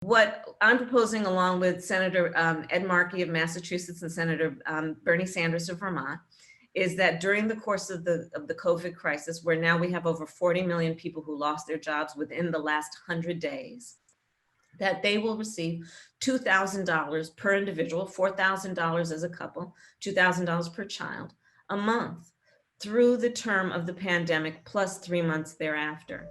What I'm proposing, along with Senator Ed Markey of Massachusetts and Senator Bernie Sanders of Vermont, is that during the course of the COVID crisis, where now we have over 40 million people who lost their jobs within the last 100 days, that they will receive $2,000 per individual, $4,000 as a couple, $2,000 per child a month through the term of the pandemic plus 3 months thereafter.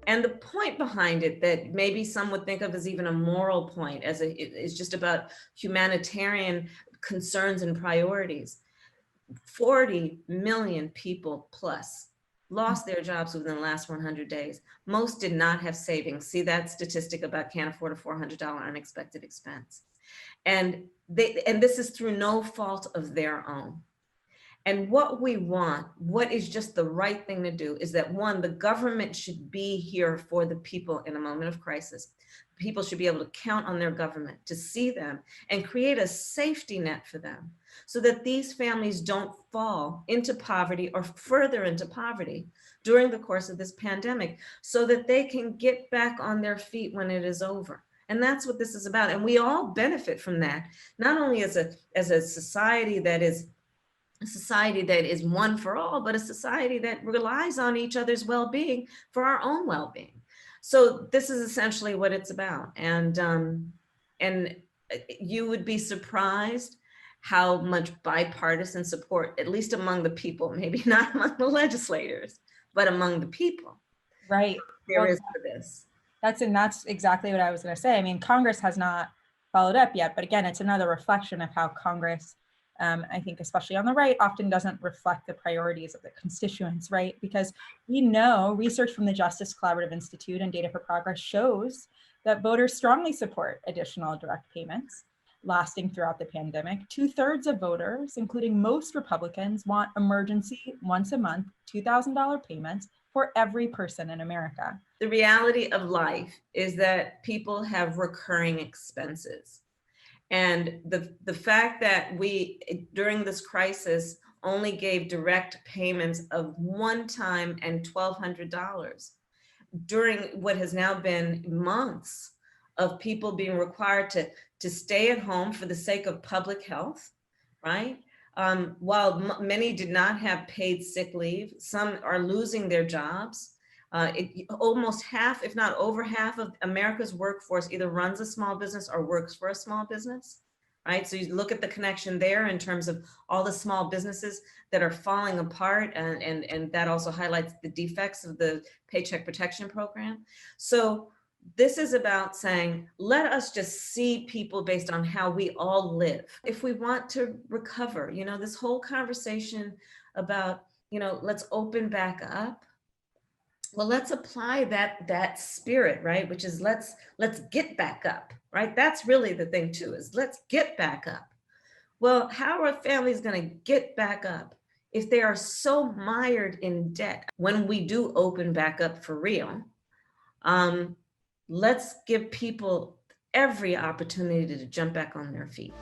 And the point behind it that maybe some would think of as even a moral point, as it's just about humanitarian concerns and priorities. 40 million people plus lost their jobs within the last 100 days. Most did not have savings. See that statistic about can't afford a $400 unexpected expense. And this is through no fault of their own. And what we want, what is just the right thing to do, is that one, the government should be here for the people in a moment of crisis. People should be able to count on their government to see them and create a safety net for them so that these families don't fall into poverty or further into poverty during the course of this pandemic, so that they can get back on their feet when it is over. And that's what this is about. And we all benefit from that, not only as a society that is a society that is one for all, but a society that relies on each other's well-being for our own well-being. So this is essentially what it's about. And you would be surprised how much bipartisan support, at least among the people, maybe not among the legislators, but among the people. Right. There is for this. That's exactly what I was going to say. I mean, Congress has not followed up yet, but again, it's another reflection of how Congress, I think, especially on the right, often doesn't reflect the priorities of the constituents, right? Because we know research from the Justice Collaborative Institute and Data for Progress shows that voters strongly support additional direct payments lasting throughout the pandemic. 2/3 of voters, including most Republicans, want emergency once a month $2,000 payments for every person in America. The reality of life is that people have recurring expenses. And the fact that we, during this crisis, only gave direct payments of one time and $1,200 during what has now been months of people being required to stay at home for the sake of public health, right? While many did not have paid sick leave, some are losing their jobs. Almost half, if not over half of America's workforce either runs a small business or works for a small business, right? So you look at the connection there in terms of all the small businesses that are falling apart, and that also highlights the defects of the Paycheck Protection Program. So this is about saying, let us just see people based on how we all live. If we want to recover, this whole conversation about, let's open back up. Well, let's apply that spirit, right? Which is let's get back up, right? That's really the thing too, is let's get back up. Well, how are families going to get back up if they are so mired in debt? When we do open back up for real, let's give people every opportunity to jump back on their feet.